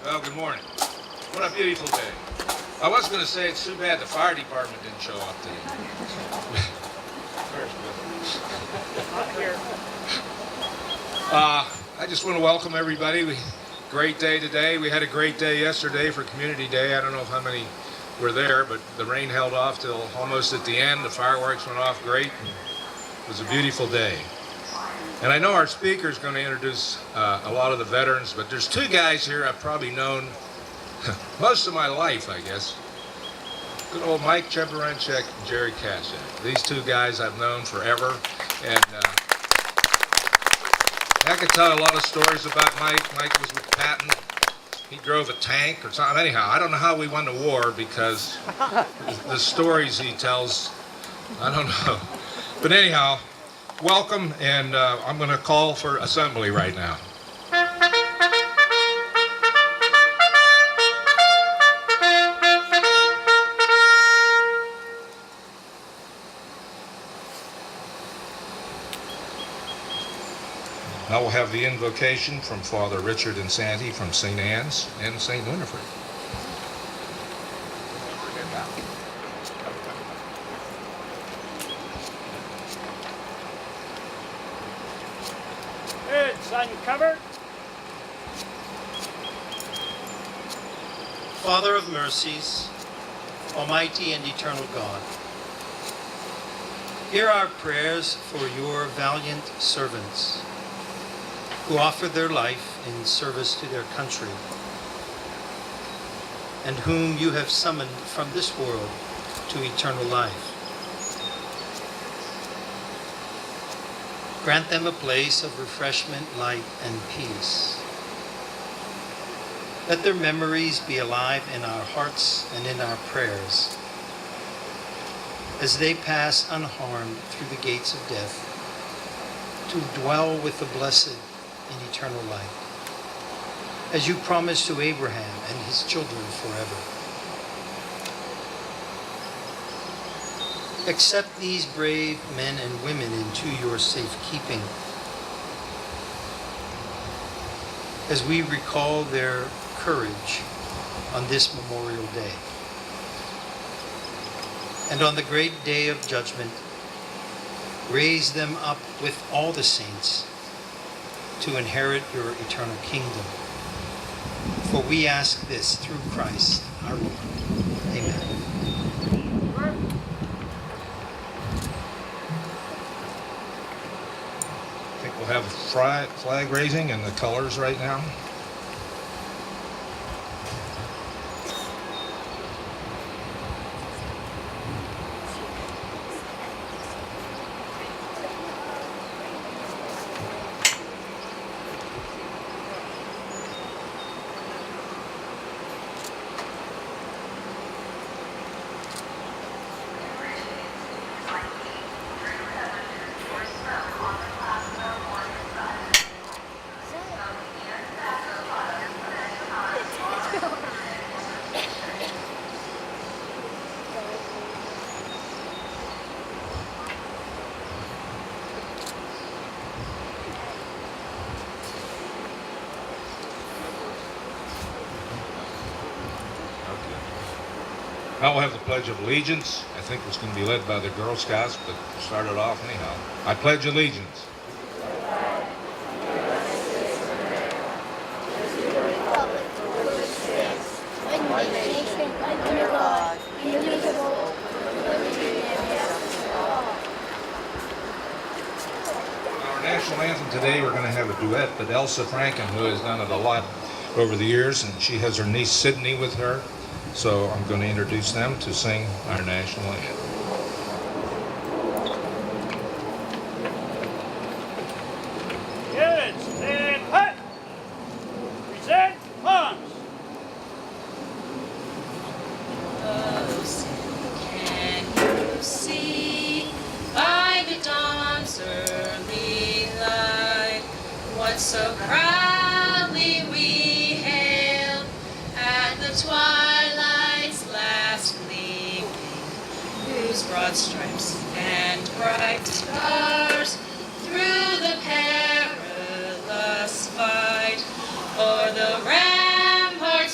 Well, good morning. What a beautiful day. I was going to say it's too bad the fire department didn't show up today. Not here. I just want to welcome everybody. Great day today. We had a great day yesterday for Community Day. I don't know how many were there, but the rain held off till almost at the end. The fireworks went off great. It was a beautiful day. And I know our speaker is going to introduce a lot of the veterans, but there's two guys here I've probably known most of my life, I guess. Good old Mike Cheberenchek and Jerry Kashak. These two guys I've known forever, and I could tell a lot of stories about Mike. Mike was with Patton. He drove a tank or something. Anyhow, I don't know how we won the war because the stories he tells, I don't know. But anyhow, welcome, and I'm going to call for assembly right now. Now we'll have the invocation from Father Richard and Sandy from St. Anne's and St. Winifred. Good, sun covered. Father of mercies, almighty and eternal God, hear our prayers for your valiant servants who offer their life in service to their country, and whom you have summoned from this world to eternal life. Grant them a place of refreshment, light, and peace. Let their memories be alive in our hearts and in our prayers as they pass unharmed through the gates of death to dwell with the blessed in eternal life, as you promised to Abraham and his children forever. Accept these brave men and women into your safekeeping as we recall their courage on this Memorial Day. And on the great day of judgment, raise them up with all the saints to inherit your eternal kingdom. For we ask this through Christ our Lord. Amen. I think we'll have flag raising and the colors right now. Now we'll have the Pledge of Allegiance. I think it's going to be led by the Girl Scouts, but we'll start it off anyhow. I pledge allegiance Our national anthem today, we're going to have a duet, but Elsa Franken, who has done it a lot over the years, and she has her niece Sydney with her. So I'm going to introduce them to sing our national anthem. Good, stand hut. Present arms. Oh, can you see by the dawn's early light what so proudly we hailed at the twilight's last gleaming, whose broad stripes and bright stars through the perilous fight o'er the rampart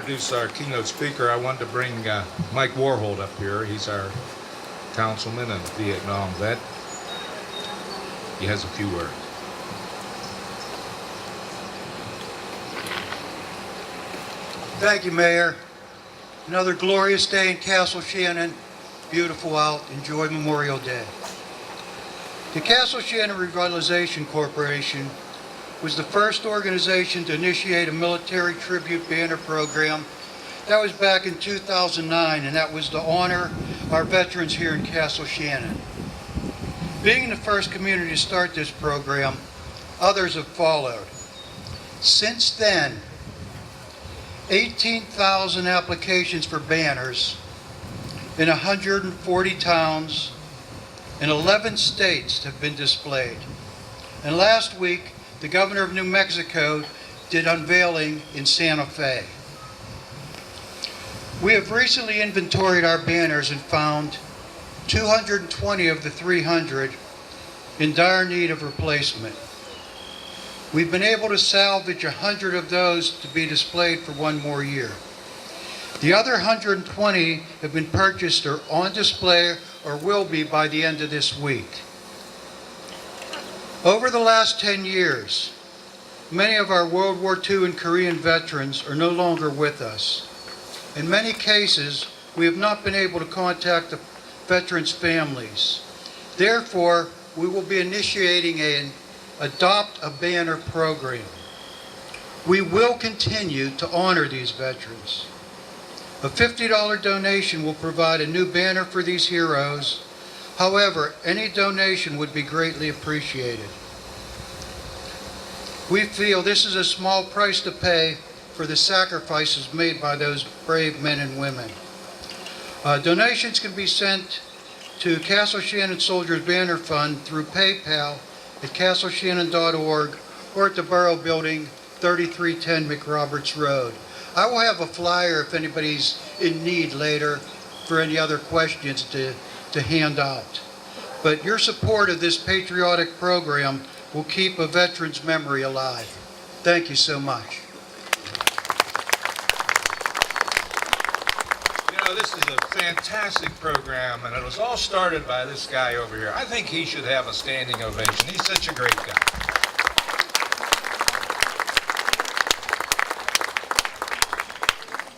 introduce our keynote speaker, I wanted to bring Mike Warhold up here. He's our councilman and Vietnam vet. He has a few words. Thank you, Mayor. Another glorious day in Castle Shannon. Beautiful out. Enjoy Memorial Day. The Castle Shannon Revitalization Corporation was the first organization to initiate a military tribute banner program. That was back in 2009, and that was to honor our veterans here in Castle Shannon. Being the first community to start this program, others have followed. Since then, 18,000 applications for banners in 140 towns in 11 states have been displayed. And last week, the governor of New Mexico did unveiling in Santa Fe. We have recently inventoried our banners and found 220 of the 300 in dire need of replacement. We've been able to salvage 100 of those to be displayed for one more year. The other 120 have been purchased or on display or will be by the end of this week. Over the last 10 years, many of our World War II and Korean veterans are no longer with us. In many cases, we have not been able to contact the veterans' families. Therefore, we will be initiating an Adopt a Banner program. We will continue to honor these veterans. A $50 donation will provide a new banner for these heroes. However, any donation would be greatly appreciated. We feel this is a small price to pay for the sacrifices made by those brave men and women. Donations can be sent to Castle Shannon Soldiers Banner Fund through PayPal at castleshannon.org or at the Borough Building, 3310 McRoberts Road. I will have a flyer if anybody's in need later for any other questions to hand out. But your support of this patriotic program will keep a veteran's memory alive. Thank you so much. You know, this is a fantastic program, and it was all started by this guy over here. I think he should have a standing ovation. He's such a great guy.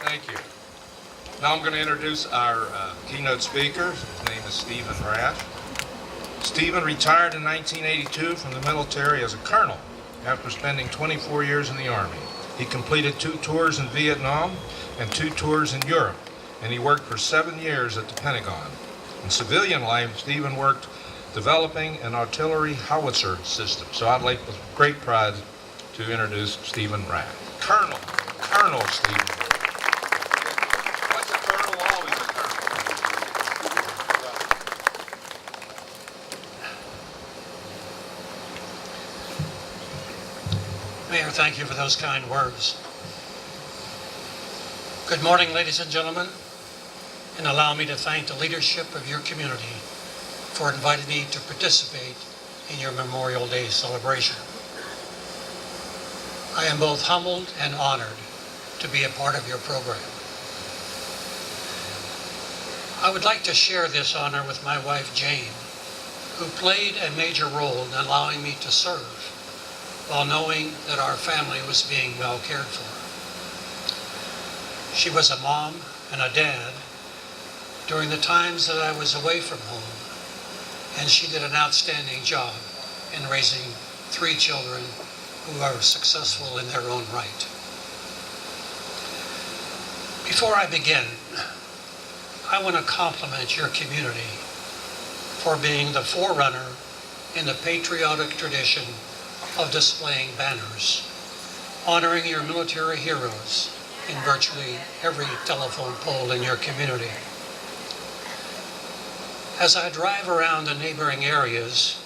Thank you. Now I'm going to introduce our keynote speaker. His name is Stephen Rash. Stephen retired in 1982 from the military as a colonel after spending 24 years in the Army. He completed 2 tours in Vietnam and 2 tours in Europe, and he worked for 7 years at the Pentagon. In civilian life, Stephen worked developing an artillery howitzer system. So I'd like with great pride to introduce Stephen Rash. Colonel Stephen. What's a colonel? Always a colonel. Mayor, thank you for those kind words. Good morning, ladies and gentlemen, and allow me to thank the leadership of your community for inviting me to participate in your Memorial Day celebration. I am both humbled and honored to be a part of your program. I would like to share this honor with my wife, Jane, who played a major role in allowing me to serve while knowing that our family was being well cared for. She was a mom and a dad during the times that I was away from home, and she did an outstanding job in raising 3 children who are successful in their own right. Before I begin, I want to compliment your community for being the forerunner in the patriotic tradition of displaying banners, honoring your military heroes in virtually every telephone pole in your community. As I drive around the neighboring areas,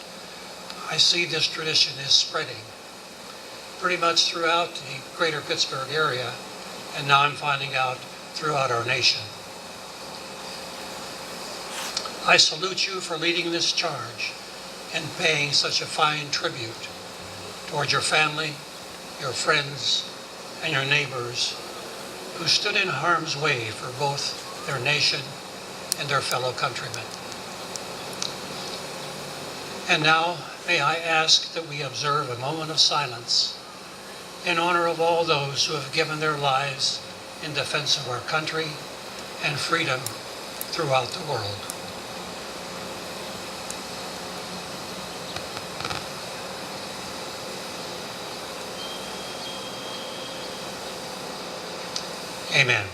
I see this tradition is spreading pretty much throughout the greater Pittsburgh area, and now I'm finding out throughout our nation. I salute you for leading this charge and paying such a fine tribute toward your family, your friends, and your neighbors who stood in harm's way for both their nation and their fellow countrymen. And now, may I ask that we observe a moment of silence in honor of all those who have given their lives in defense of our country and freedom throughout the world. Amen.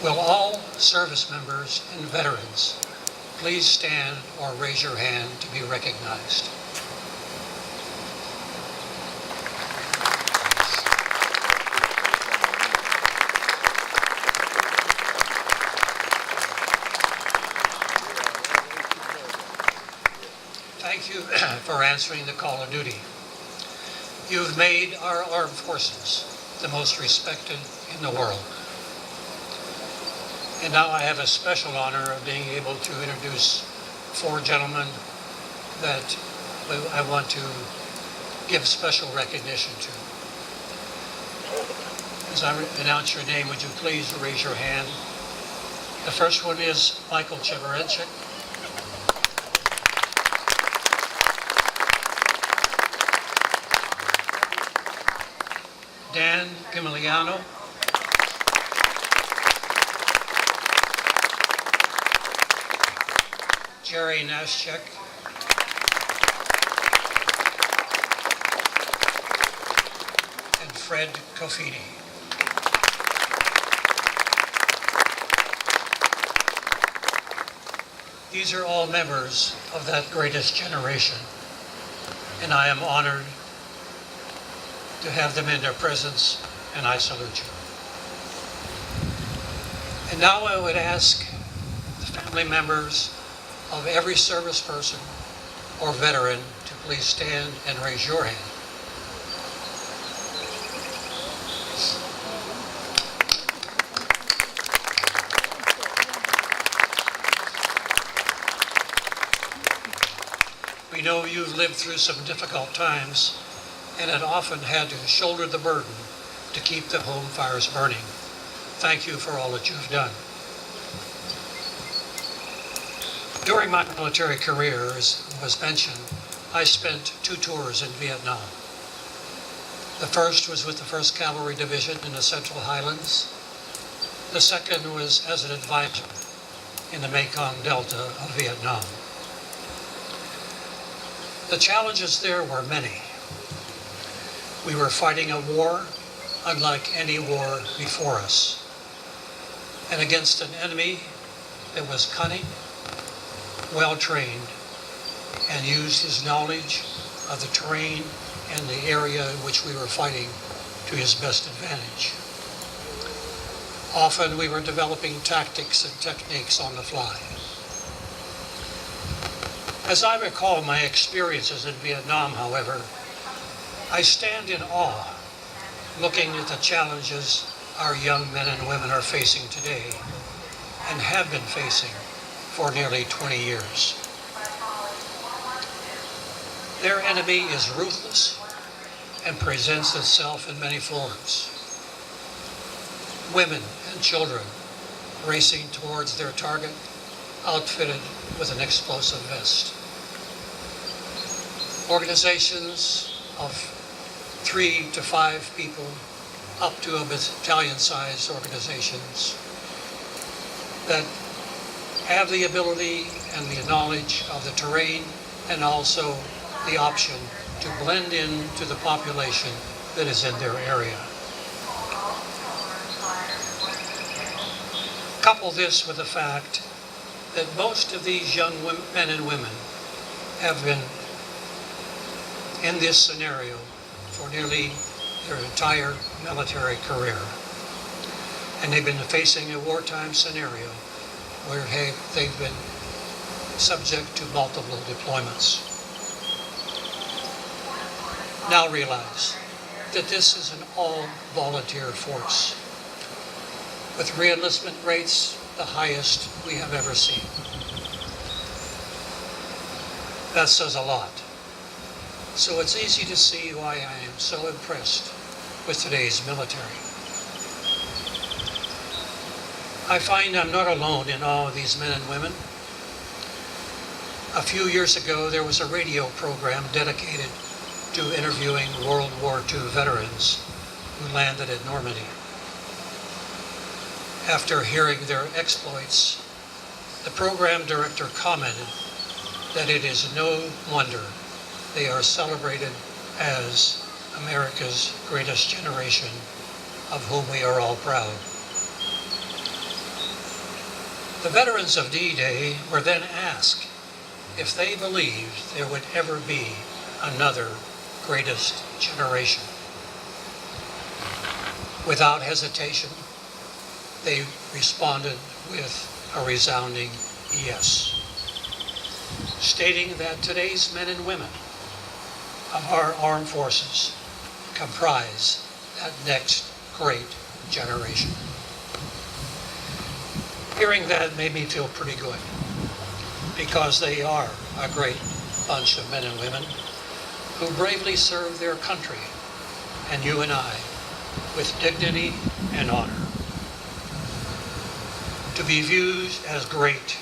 Will all service members and veterans please stand or raise your hand to be recognized? Thank you for answering the call of duty. You've made our armed forces the most respected in the world. And now I have a special honor of being able to introduce 4 gentlemen that I want to give special recognition to. As I announce your name, would you please raise your hand? The first one is Michael Cheverenchik. Dan Gimiliano. Jerry Naschek. And Fred Kofidi. These are all members of that greatest generation, and I am honored to have them in their presence, and I salute you. And now I would ask the family members of every service person or veteran to please stand and raise your hand. We know you've lived through some difficult times and had often had to shoulder the burden to keep the home fires burning. Thank you for all that you've done. During my military career, as was mentioned, I spent 2 tours in Vietnam. The first was with the 1st Cavalry Division in the Central Highlands. The second was as an advisor in the Mekong Delta of Vietnam. The challenges there were many. We were fighting a war unlike any war before us, and against an enemy that was cunning, well-trained, and used his knowledge of the terrain and the area in which we were fighting to his best advantage. Often we were developing tactics and techniques on the fly. As I recall my experiences in Vietnam, however, I stand in awe looking at the challenges our young men and women are facing today and have been facing for nearly 20 years. Their enemy is ruthless and presents itself in many forms. Women and children racing towards their target, outfitted with an explosive vest. Organizations of 3 to 5 people, up to a battalion-sized organizations that have the ability and the knowledge of the terrain and also the option to blend into the population that is in their area. Couple this with the fact that most of these young men and women have been in this scenario for nearly their entire military career. And they've been facing a wartime scenario where they've been subject to multiple deployments. Now realize that this is an all-volunteer force with re-enlistment rates the highest we have ever seen. That says a lot. So it's easy to see why I am so impressed with today's military. I find I'm not alone in awe of these men and women. A few years ago, there was a radio program dedicated to interviewing World War II veterans who landed at Normandy. After hearing their exploits, the program director commented that it is no wonder they are celebrated as America's greatest generation, of whom we are all proud. The veterans of D-Day were then asked if they believed there would ever be another greatest generation. Without hesitation, they responded with a resounding yes, stating that today's men and women of our armed forces comprise that next great generation. Hearing that made me feel pretty good, because they are a great bunch of men and women who bravely serve their country and you and I with dignity and honor. To be viewed as great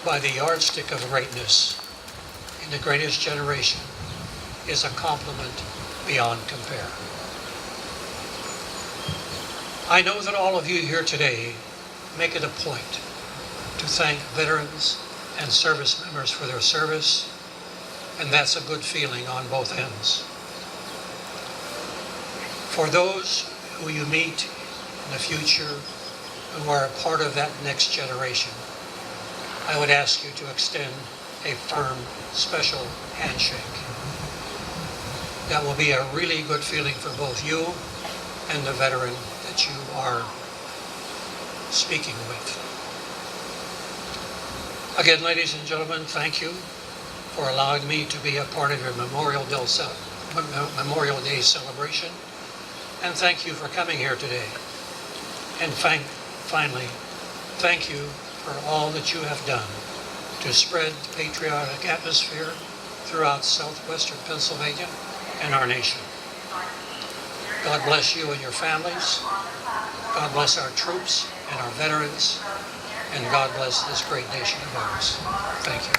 by the yardstick of greatness in the greatest generation is a compliment beyond compare. I know that all of you here today make it a point to thank veterans and service members for their service, and that's a good feeling on both ends. For those who you meet in the future who are a part of that next generation, I would ask you to extend a firm, special handshake. That will be a really good feeling for both you and the veteran that you are speaking with. Again, ladies and gentlemen, thank you for allowing me to be a part of your Memorial Day celebration, and thank you for coming here today. And finally, thank you for all that you have done to spread the patriotic atmosphere throughout southwestern Pennsylvania and our nation. God bless you and your families. God bless our troops and our veterans. And God bless this great nation of ours. Thank you.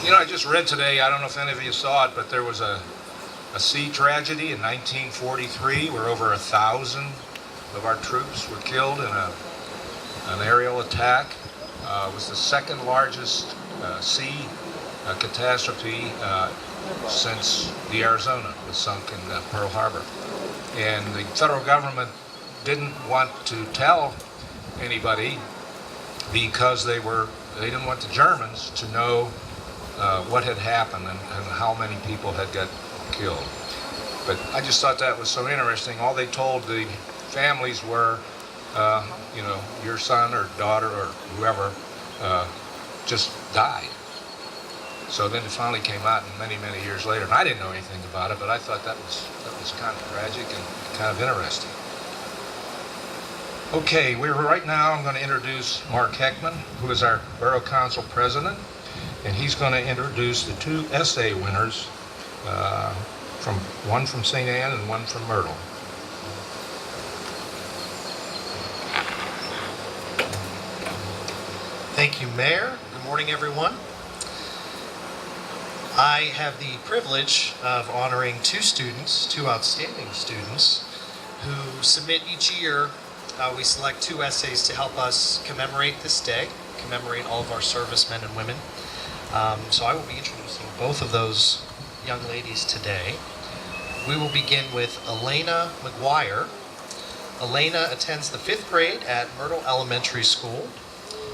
You know, I just read today, I don't know if any of you saw it, but there was a sea tragedy in 1943 where over 1,000 of our troops were killed in an aerial attack. It was the second largest sea catastrophe since the Arizona was sunk in Pearl Harbor. And the federal government didn't want to tell anybody because they didn't want the Germans to know what had happened and how many people had got killed. But I just thought that was so interesting. All they told the families were, your son or daughter or whoever just died. So then it finally came out many, many years later. And I didn't know anything about it, but I thought that was kind of tragic and kind of interesting. Okay, right now I'm going to introduce Mark Heckman, who is our Borough Council President, and he's going to introduce the two essay winners, one from St. Anne and one from Myrtle. Thank you, Mayor. Good morning, everyone. I have the privilege of honoring two outstanding students, who submit each year. We select two essays to help us commemorate this day, commemorate all of our servicemen and women. So I will be introducing both of those young ladies today. We will begin with Elena McGuire. Elena attends the 5th grade at Myrtle Elementary School.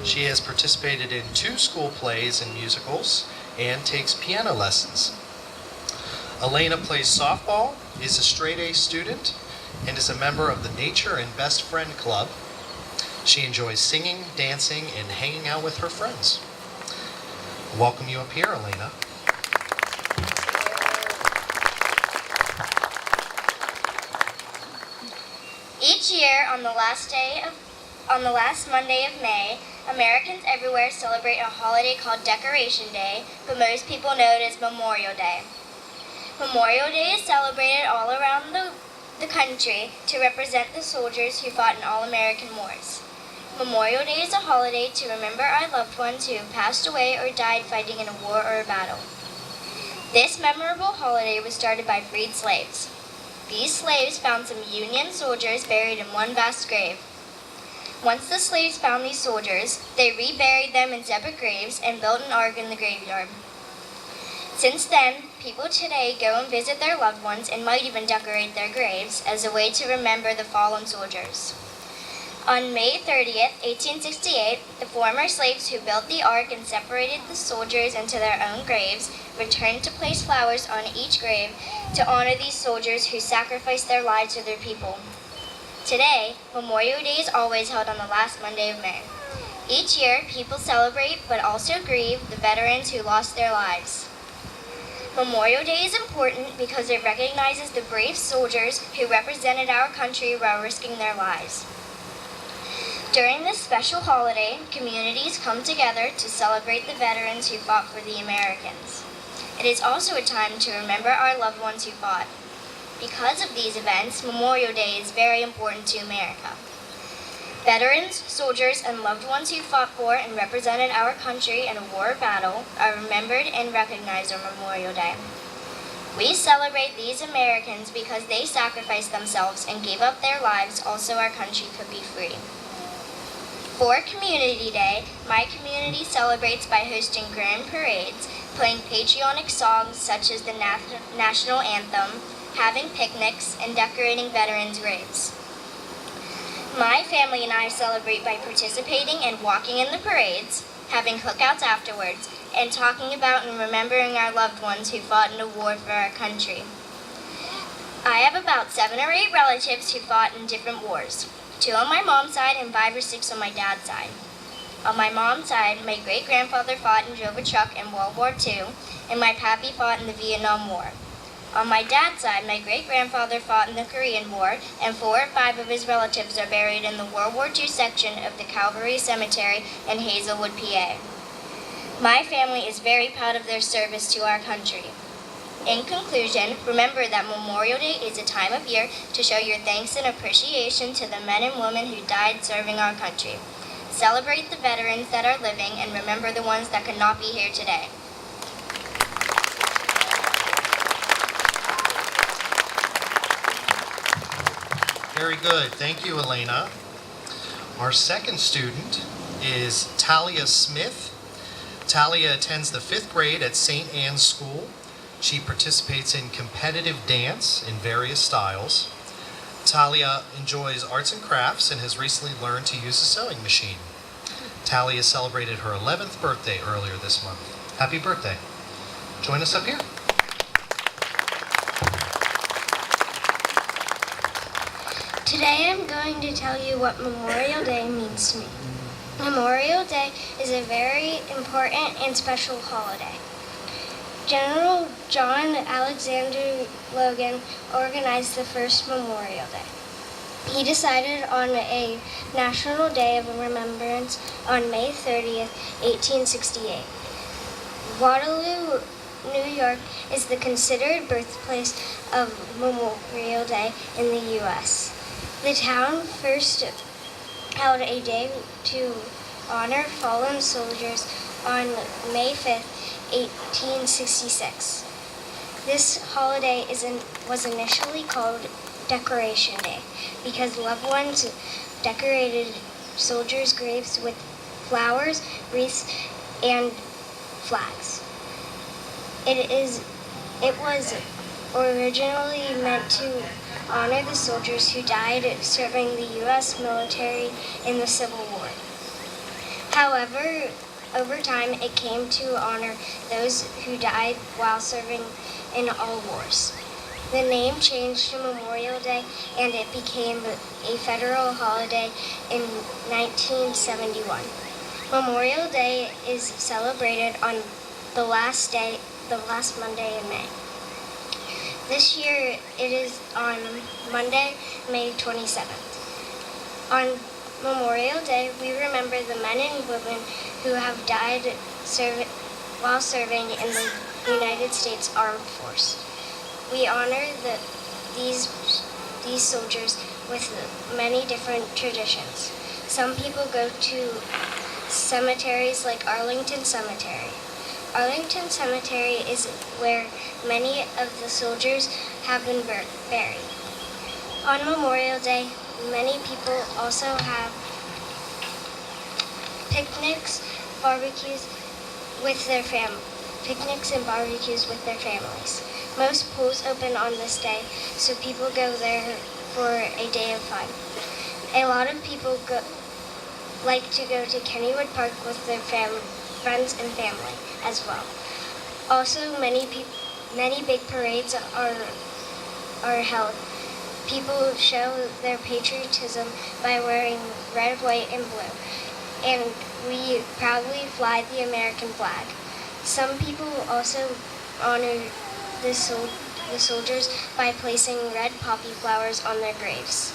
She has participated in 2 school plays and musicals and takes piano lessons. Elena plays softball, is a straight-A student, and is a member of the Nature and Best Friend Club. She enjoys singing, dancing, and hanging out with her friends. Welcome you up here, Elena. on the last Monday of May, Americans everywhere celebrate a holiday called Decoration Day, but most people know it as Memorial Day. Memorial Day is celebrated all around the country to represent the soldiers who fought in all American wars. Memorial Day is a holiday to remember our loved ones who have passed away or died fighting in a war or a battle. This memorable holiday was started by freed slaves. These slaves found some Union soldiers buried in one vast grave. Once the slaves found these soldiers, they reburied them in separate graves and built an ark in the graveyard. Since then, people today go and visit their loved ones and might even decorate their graves as a way to remember the fallen soldiers. On May 30th, 1868, the former slaves who built the ark and separated the soldiers into their own graves returned to place flowers on each grave to honor these soldiers who sacrificed their lives for their people. Today, Memorial Day is always held on the last Monday of May. Each year, people celebrate but also grieve the veterans who lost their lives. Memorial Day is important because it recognizes the brave soldiers who represented our country while risking their lives. During this special holiday, communities come together to celebrate the veterans who fought for the Americans. It is also a time to remember our loved ones who fought. Because of these events, Memorial Day is very important to America. Veterans, soldiers, and loved ones who fought for and represented our country in a war or battle are remembered and recognized on Memorial Day. We celebrate these Americans because they sacrificed themselves and gave up their lives so our country could be free. For Community Day, my community celebrates by hosting grand parades, playing patriotic songs such as the national anthem, having picnics, and decorating veterans' graves. My family and I celebrate by participating and walking in the parades, having cookouts afterwards, and talking about and remembering our loved ones who fought in a war for our country. I have about 7 or 8 relatives who fought in different wars. 2 on my mom's side and 5 or 6 on my dad's side. On my mom's side, my great-grandfather fought and drove a truck in World War II, and my pappy fought in the Vietnam War. On my dad's side, my great-grandfather fought in the Korean War, and 4 or 5 of his relatives are buried in the World War II section of the Calvary Cemetery in Hazelwood, PA. My family is very proud of their service to our country. In conclusion, remember that Memorial Day is a time of year to show your thanks and appreciation to the men and women who died serving our country. Celebrate the veterans that are living and remember the ones that could not be here today. Very good. Thank you, Elena. Our second student is Talia Smith. Talia attends the 5th grade at St. Anne's School. She participates in competitive dance in various styles. Talia enjoys arts and crafts and has recently learned to use a sewing machine. Talia celebrated her 11th birthday earlier this month. Happy birthday. Join us up here. Today I'm going to tell you what Memorial Day means to me. Memorial Day is a very important and special holiday. General John Alexander Logan organized the first Memorial Day. He decided on a National Day of Remembrance on May 30th, 1868. Waterloo, New York is the considered birthplace of Memorial Day in the U.S. The town first held a day to honor fallen soldiers on May 5th, 1866. This holiday was initially called Decoration Day because loved ones decorated soldiers' graves with flowers, wreaths, and flags. It was originally meant to honor the soldiers who died serving the U.S. military in the Civil War. However, over time, it came to honor those who died while serving in all wars. The name changed to Memorial Day, and it became a federal holiday in 1971. Memorial Day is celebrated on the last Monday in May. This year, it is on Monday, May 27th. On Memorial Day, we remember the men and women who have died while serving in the United States Armed Force. We honor these soldiers with many different traditions. Some people go to cemeteries like Arlington Cemetery. Arlington Cemetery is where many of the soldiers have been buried. On Memorial Day, many people also have picnics, barbecues with their picnics and barbecues with their families. Most pools open on this day, so people go there for a day of fun. A lot of people like to go to Kennywood Park with their friends and family as well. Also, many big parades are held. People show their patriotism by wearing red, white, and blue, and we proudly fly the American flag. Some people also honor the soldiers by placing red poppy flowers on their graves.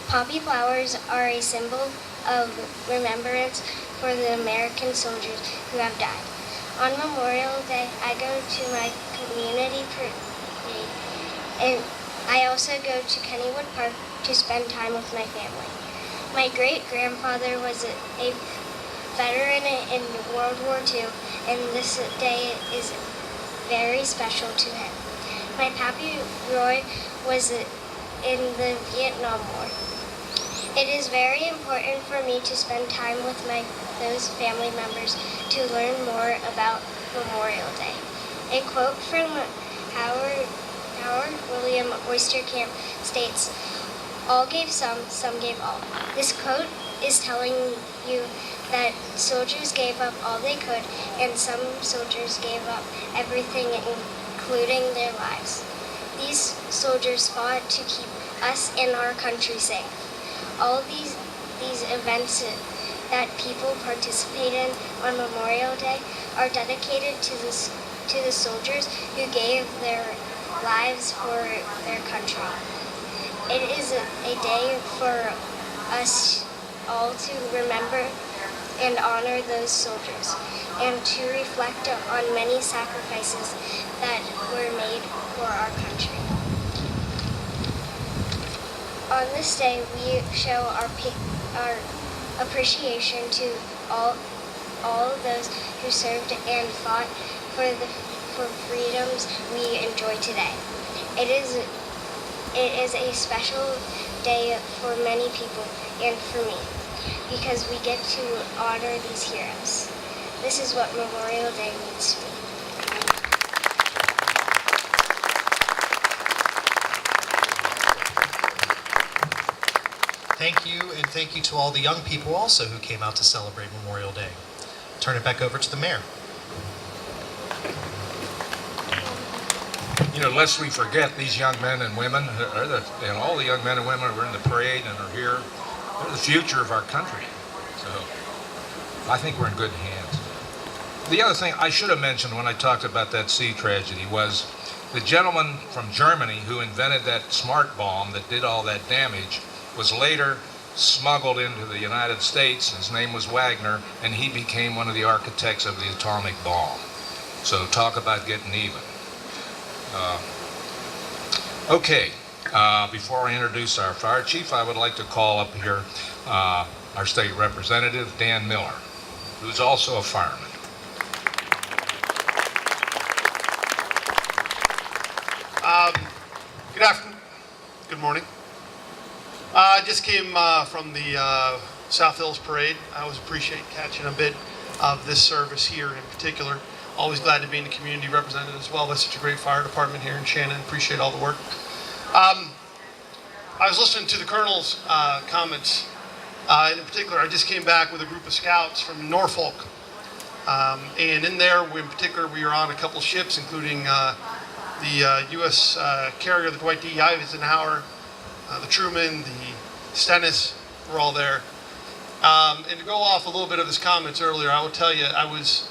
Poppy flowers are a symbol of remembrance for the American soldiers who have died. On Memorial Day, I go to my community parade, and I also go to Kennywood Park to spend time with my family. My great-grandfather was a veteran in World War II, and this day is very special to him. My Pappy Roy was in the Vietnam War. It is very important for me to spend time with those family members to learn more about Memorial Day. A quote from Howard William Oysterkamp states, "All gave some gave all." This quote is telling you that soldiers gave up all they could, and some soldiers gave up everything, including their lives. These soldiers fought to keep us and our country safe. All these events that people participate in on Memorial Day are dedicated to the soldiers who gave their lives for their country. It is a day for us all to remember and honor those soldiers, and to reflect on many sacrifices that were made for our country. On this day, we show our appreciation to all of those who served and fought for freedoms we enjoy today. It is a special day for many people and for me, because we get to honor these heroes. This is what Memorial Day means to me. Thank you, and thank you to all the young people also who came out to celebrate Memorial Day. Turn it back over to the mayor. You know, lest we forget, these young men and women, and all the young men and women who are in the parade and are here, they're the future of our country. So I think we're in good hands. The other thing I should have mentioned when I talked about that sea tragedy was the gentleman from Germany who invented that smart bomb that did all that damage was later smuggled into the United States. His name was Wagner, and he became one of the architects of the atomic bomb. So talk about getting even. Before I introduce our fire chief, I would like to call up here our state representative, Dan Miller, who's also a fireman. Good afternoon. Good morning. I just came from the South Hills Parade. I always appreciate catching a bit of this service here in particular. Always glad to be in the community represented as well by such a great fire department here in Shannon. Appreciate all the work. I was listening to the Colonel's comments. In particular, I just came back with a group of scouts from Norfolk. And in there, in particular, we were on a couple ships, including the U.S. carrier, the Dwight D. Eisenhower, the Truman, the Stennis, were all there. And to go off a little bit of his comments earlier, I will tell you, I was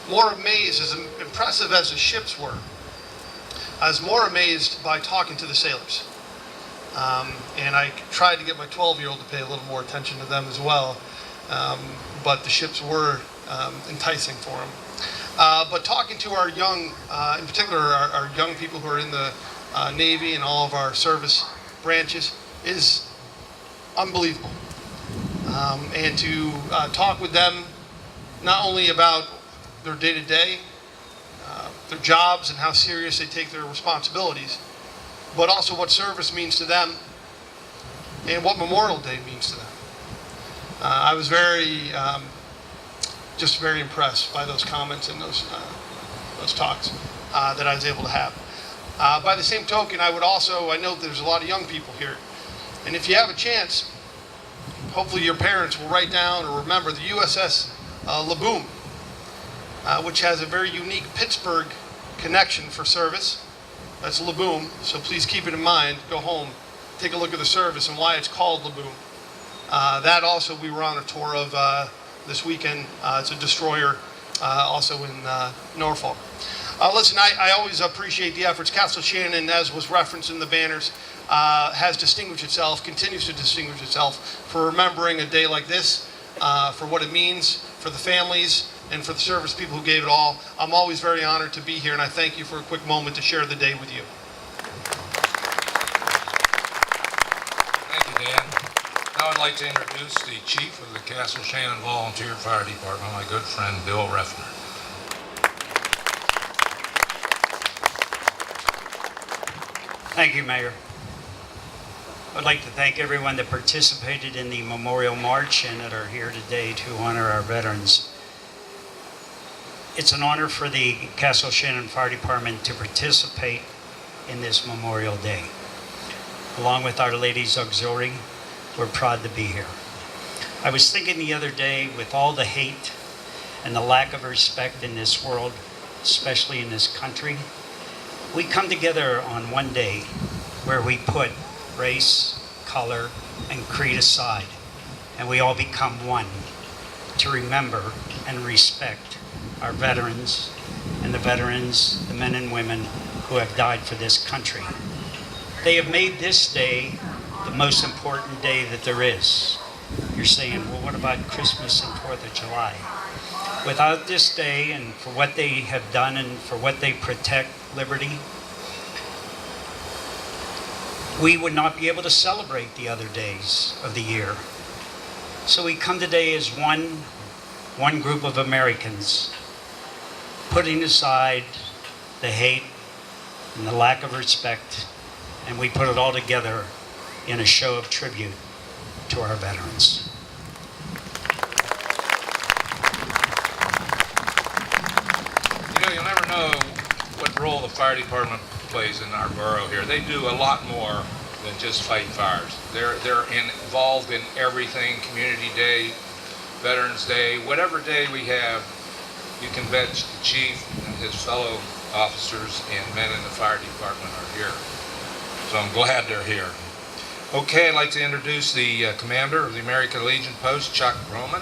more amazed, as impressive as the ships were, I was more amazed by talking to the sailors. And I tried to get my 12-year-old to pay a little more attention to them as well. But the ships were enticing for him. But talking to our young, in particular our young people who are in the Navy and all of our service branches is unbelievable. And to talk with them not only about their day-to-day, their jobs and how serious they take their responsibilities, but also what service means to them and what Memorial Day means to them. I was just very impressed by those comments and those talks that I was able to have. By the same token, I know there's a lot of young people here, and if you have a chance, hopefully your parents will write down or remember the USS Laboom, which has a very unique Pittsburgh connection for service. That's Laboom, so please keep it in mind. Go home, take a look at the service and why it's called Laboom. That also we were on a tour of this weekend. It's a destroyer also in Norfolk. Listen, I always appreciate the efforts. Castle Shannon, as was referenced in the banners, has distinguished itself, continues to distinguish itself for remembering a day like this, for what it means for the families and for the service people who gave it all. I'm always very honored to be here, and I thank you for a quick moment to share the day with you. Thank you, Dan. Now I'd like to introduce the Chief of the Castle Shannon Volunteer Fire Department, my good friend Bill Refner. Thank you, Mayor. I'd like to thank everyone that participated in the Memorial March and that are here today to honor our veterans. It's an honor for the Castle Shannon Fire Department to participate in this Memorial Day. Along with Our Ladies Auxiliary, we're proud to be here. I was thinking the other day, with all the hate and the lack of respect in this world, especially in this country, we come together on one day where we put race, color, and creed aside, and we all become one to remember and respect our veterans and the men and women who have died for this country. They have made this day the most important day that there is. You're saying, well, what about Christmas and 4th of July? Without this day and for what they have done and for what they protect, liberty, we would not be able to celebrate the other days of the year. So we come today as one group of Americans, putting aside the hate and the lack of respect, and we put it all together in a show of tribute to our veterans. You know, you'll never know what role the fire department plays in our borough here. They do a lot more than just fight fires. They're involved in everything, Community Day, Veterans Day, whatever day we have, you can bet the chief and his fellow officers and men in the fire department are here. So I'm glad they're here. Okay, I'd like to introduce the commander of the American Legion Post, Chuck Roman.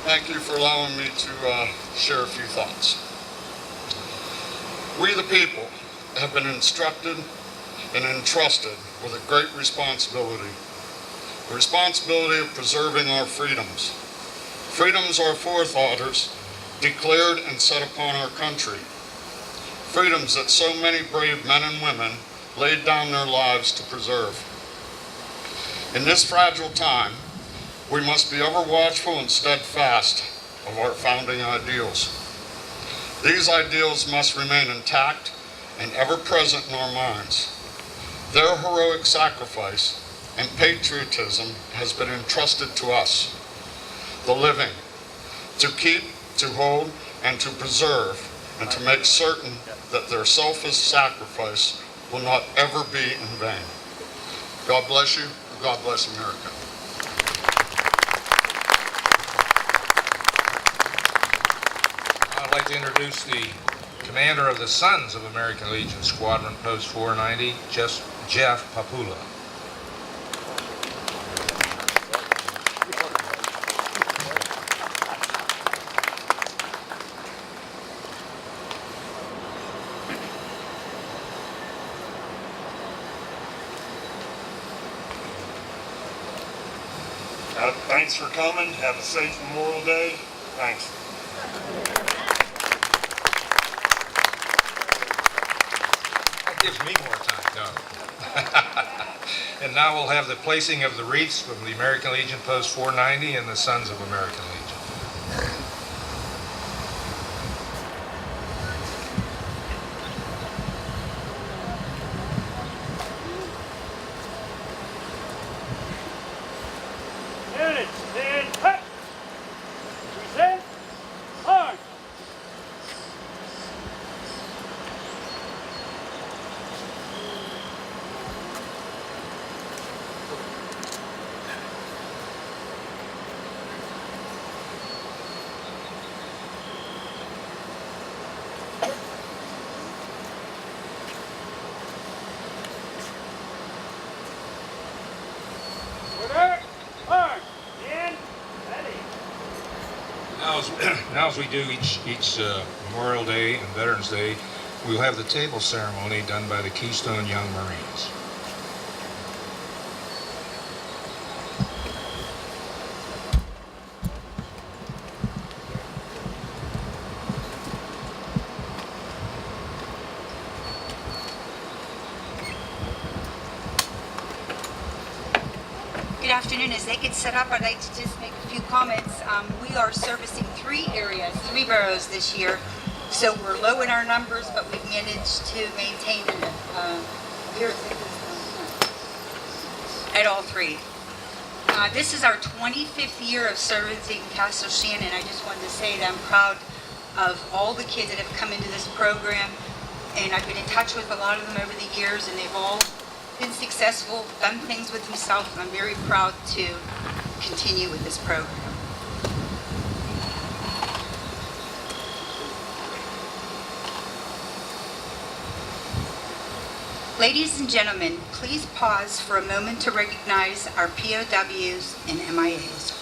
Thank you for allowing me to share a few thoughts. We the people have been instructed and entrusted with a great responsibility. The responsibility of preserving our freedoms. Freedoms our forefathers declared and set upon our country. Freedoms that so many brave men and women laid down their lives to preserve. In this fragile time, we must be ever watchful and steadfast of our founding ideals. These ideals must remain intact and ever present in our minds. Their heroic sacrifice and patriotism has been entrusted to us, the living, to keep, to hold, and to preserve, and to make certain that their selfless sacrifice will not ever be in vain. God bless you, and God bless America. I'd like to introduce the Commander of the Sons of American Legion Squadron Post 490, Jeff Papula. Thanks for coming. Have a safe Memorial Day. Thanks. That gives me more time, no. And now we'll have the placing of the wreaths from the American Legion Post 490 and the Sons of American Legion. Units, stand cut. Present, arm. Order, arm. Stand, ready. Now as we do each Memorial Day and Veterans Day, we'll have the table ceremony done by the Keystone Young Marines. Good afternoon. As they get set up, I'd like to just make a few comments. We are servicing 3 areas, 3 boroughs this year. So we're low in our numbers, but we've managed to maintain at all 3. This is our 25th year of servicing Castle Shannon. I just wanted to say that I'm proud of all the kids that have come into this program. And I've been in touch with a lot of them over the years, and they've all been successful, done things with themselves, and I'm very proud to continue with this program. Ladies and gentlemen, please pause for a moment to recognize our POWs and MIAs.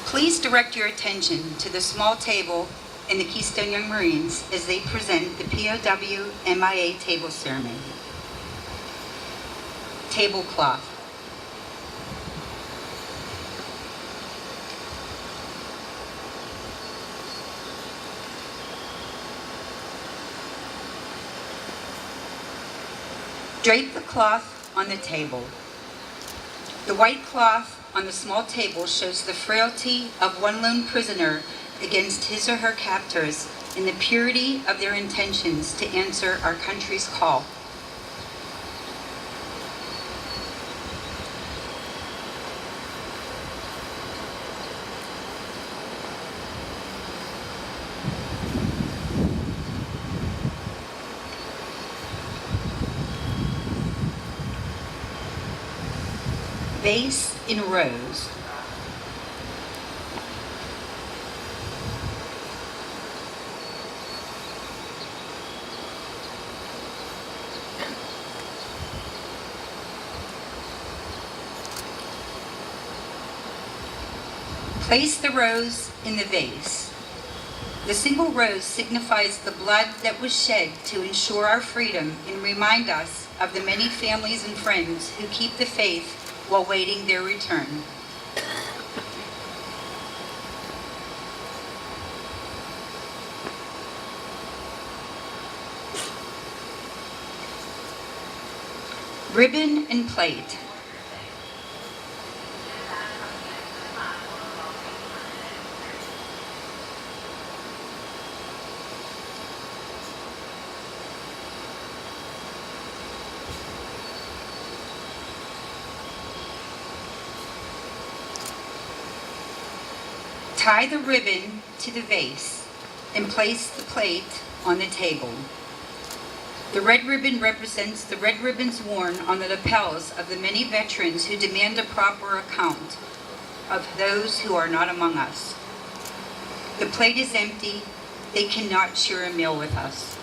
Please direct your attention to the small table in the Keystone Young Marines as they present the POW MIA table ceremony. Tablecloth. Drape the cloth on the table. The white cloth on the small table shows the frailty of one lone prisoner against his or her captors and the purity of their intentions to answer our country's call. Vase in rows. Place the rose in the vase. The single rose signifies the blood that was shed to ensure our freedom and remind us of the many families and friends who keep the faith while waiting their return. Ribbon and plate. Tie the ribbon to the vase and place the plate on the table. The red ribbon represents the red ribbons worn on the lapels of the many veterans who demand a proper account. of those who are not among us. The plate is empty. They cannot share a meal with us.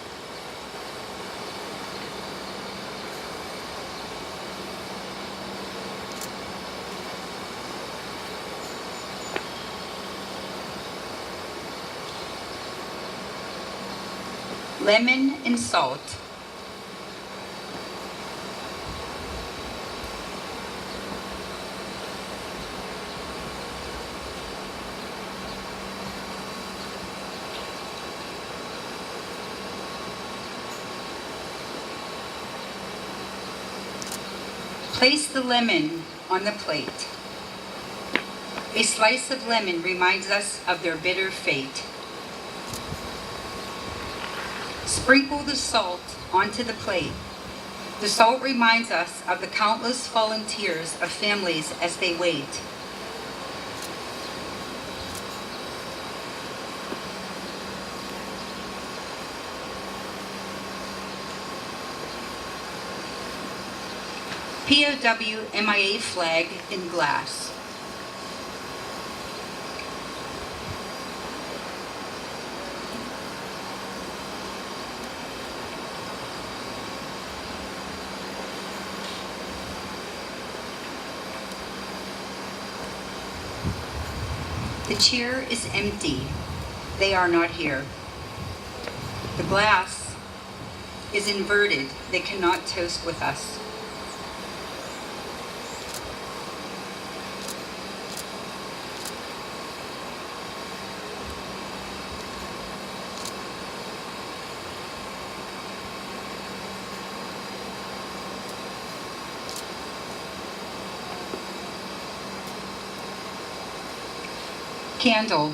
Lemon and salt. Place the lemon on the plate. A slice of lemon reminds us of their bitter fate. Sprinkle the salt onto the plate. The salt reminds us of the countless fallen tears of families as they wait. POW MIA flag in glass. The chair is empty. They are not here. The glass is inverted. They cannot toast with us. Candle.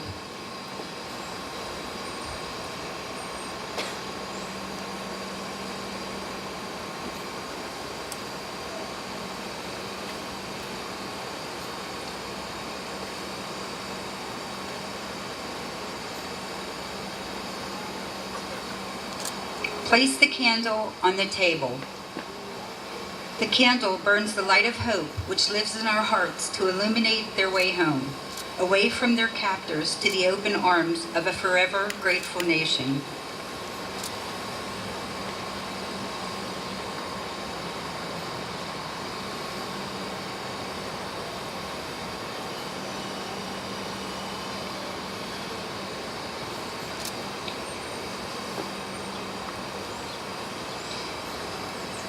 Place the candle on the table. The candle burns the light of hope which lives in our hearts to illuminate their way home, away from their captors to the open arms of a forever grateful nation.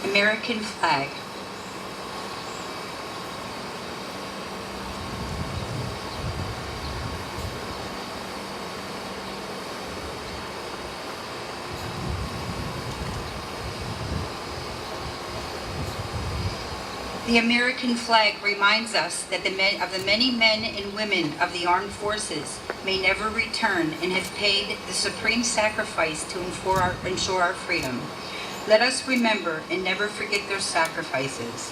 American flag. The American flag reminds us that the many men and women of the armed forces may never return and have paid the supreme sacrifice to ensure our freedom. Let us remember and never forget their sacrifices.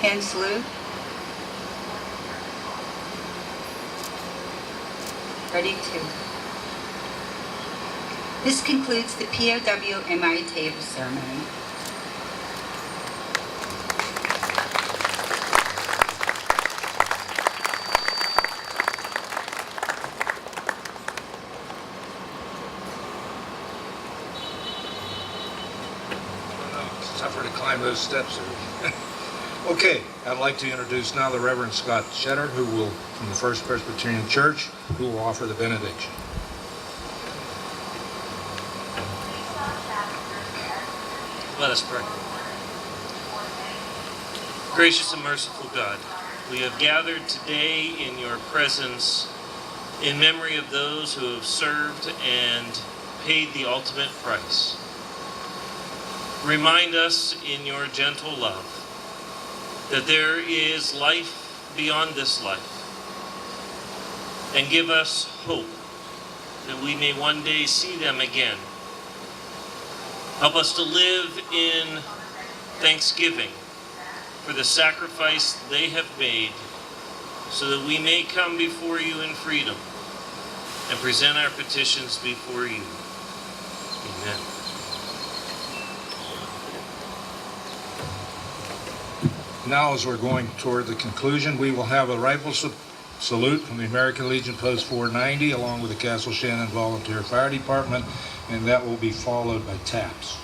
Hand salute. Ready to. This concludes the POW MIA table ceremony. It's tougher to climb those steps. Okay, I'd like to introduce now the Reverend Scott Shetter, who will, from the First Presbyterian Church, who will offer the benediction. Let us pray. Gracious and merciful God, we have gathered today in your presence in memory of those who have served and paid the ultimate price. Remind us in your gentle love that there is life beyond this life, and give us hope that we may one day see them again. Help us to live in thanksgiving for the sacrifice they have made, so that we may come before you in freedom and present our petitions before you. Amen. Now, as we're going toward the conclusion, we will have a rifle salute from the American Legion Post 490 along with the Castle Shannon Volunteer Fire Department, and that will be followed by taps.